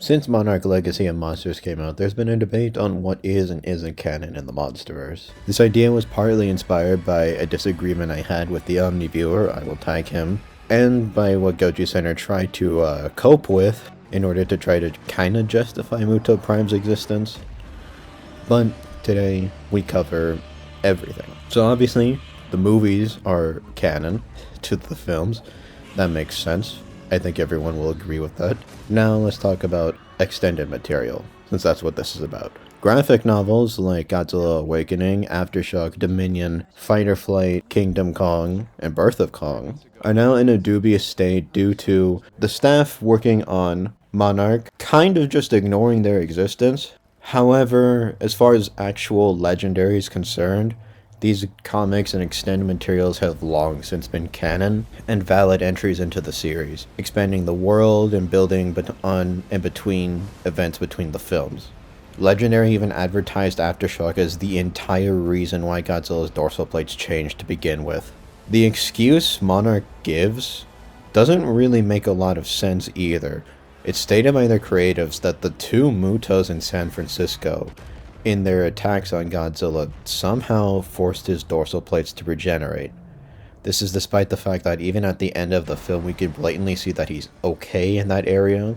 Since Monarch Legacy and Monsters came out, there's been a debate on what is and isn't canon in the Monsterverse. This idea was partly inspired by a disagreement I had with the Omniviewer, I will tag him, and by what Goji Center tried to cope with in order to try to kinda justify Muto Prime's existence. But today, we cover everything. So obviously, the movies are canon to the films. That makes sense. I think everyone will agree with that. Now let's talk about extended material, since that's what this is about. Graphic novels like Godzilla Awakening, Aftershock, Dominion, Fight or Flight, Kingdom Kong, and Birth of Kong are now in a dubious state due to the staff working on Monarch kind of just ignoring their existence. However, as far as actual Legendary is concerned, these comics and extended materials have long since been canon and valid entries into the series, expanding the world and building on and between events between the films. Legendary even advertised Aftershock as the entire reason why Godzilla's dorsal plates changed to begin with. The excuse Monarch gives doesn't really make a lot of sense either. It's stated by their creatives that the two Mutos in San Francisco in their attacks on Godzilla somehow forced his dorsal plates to regenerate. This is despite the fact that even at the end of the film we could blatantly see that he's okay in that area,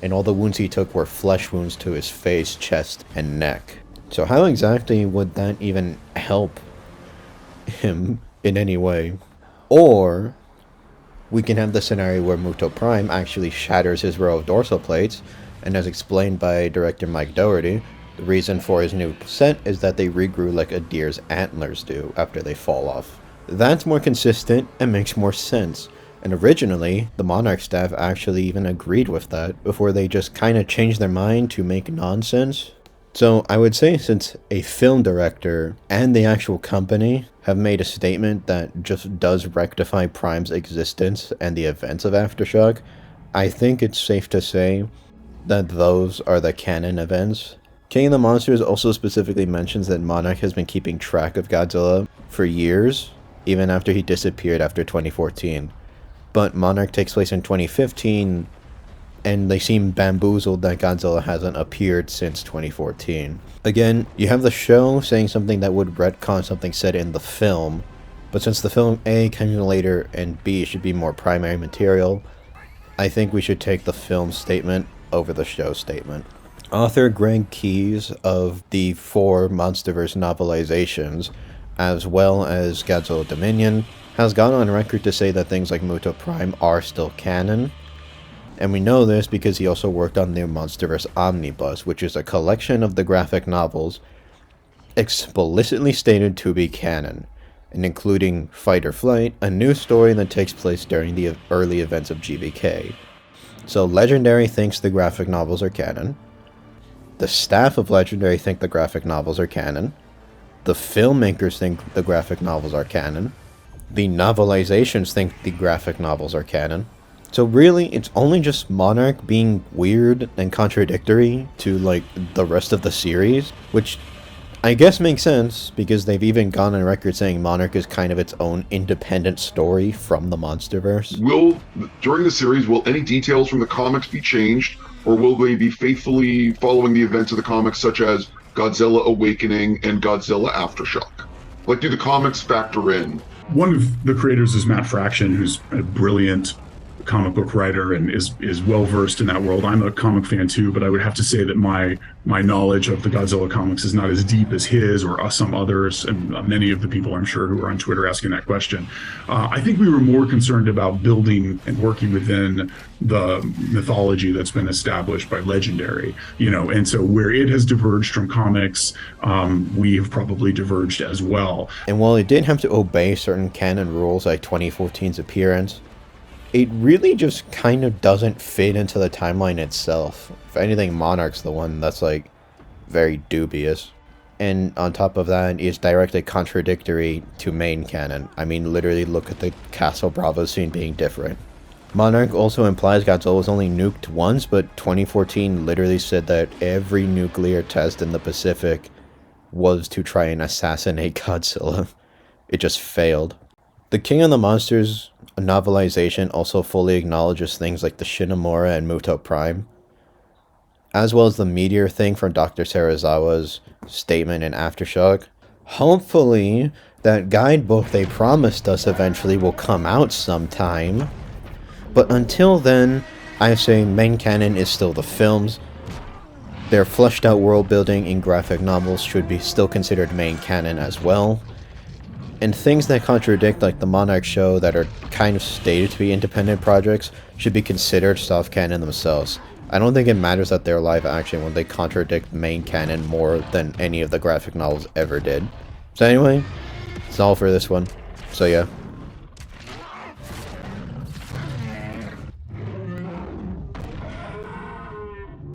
and all the wounds he took were flesh wounds to his face, chest, and neck. So how exactly would that even help him in any way? Or we can have the scenario where Muto Prime actually shatters his row of dorsal plates, and as explained by director Mike Dougherty, the reason for his new set is that they regrew like a deer's antlers do after they fall off. That's more consistent and makes more sense. And originally, the Monarch staff actually even agreed with that before they just kinda changed their mind to make nonsense. So I would say since a film director and the actual company have made a statement that just does rectify Prime's existence and the events of Aftershock, I think it's safe to say that those are the canon events. King of the Monsters also specifically mentions that Monarch has been keeping track of Godzilla for years, even after he disappeared after 2014. But Monarch takes place in 2015, and they seem bamboozled that Godzilla hasn't appeared since 2014. Again, you have the show saying something that would retcon something said in the film, but since the film A came later and B should be more primary material, I think we should take the film statement over the show statement. Author Greg Keyes of the 4 Monsterverse novelizations, as well as Godzilla Dominion, has gone on record to say that things like Muto Prime are still canon. And we know this because he also worked on the Monsterverse Omnibus, which is a collection of the graphic novels explicitly stated to be canon, and including Fight or Flight, a new story that takes place during the early events of GBK. So Legendary thinks the graphic novels are canon. The staff of Legendary think the graphic novels are canon. The filmmakers think the graphic novels are canon. The novelizations think the graphic novels are canon. So really, it's only just Monarch being weird and contradictory to, like, the rest of the series, which I guess makes sense, because they've even gone on record saying Monarch is kind of its own independent story from the Monsterverse. During the series, will any details from the comics be changed, or will they be faithfully following the events of the comics, such as Godzilla Awakening and Godzilla Aftershock? Like, do the comics factor in? One of the creators is Matt Fraction, who's a brilliant comic book writer and is well versed in that world. I'm a comic fan too, but I would have to say that my knowledge of the Godzilla comics is not as deep as his or some others, and many of the people I'm sure who are on Twitter asking that question. I think we were more concerned about building and working within the mythology that's been established by Legendary, and so where it has diverged from comics, we have probably diverged as well. And while it did have to obey certain canon rules like 2014's appearance, it really just kind of doesn't fit into the timeline itself. If anything, Monarch's the one that's, like, very dubious. And on top of that, it's directly contradictory to main canon. I mean, literally look at the Castle Bravo scene being different. Monarch also implies Godzilla was only nuked once, but 2014 literally said that every nuclear test in the Pacific was to try and assassinate Godzilla. It just failed. The King of the Monsters novelization also fully acknowledges things like the Shinomura and Muto Prime. as well as the meteor thing from Dr. Serizawa's statement in Aftershock. Hopefully, that guidebook they promised us eventually will come out sometime. But until then, I say main canon is still the films. Their fleshed out world building in graphic novels should be still considered main canon as well. And things that contradict, like the Monarch show, that are kind of stated to be independent projects, should be considered soft canon themselves. I don't think it matters that they're live action when they contradict main canon more than any of the graphic novels ever did. So anyway, that's all for this one. So yeah.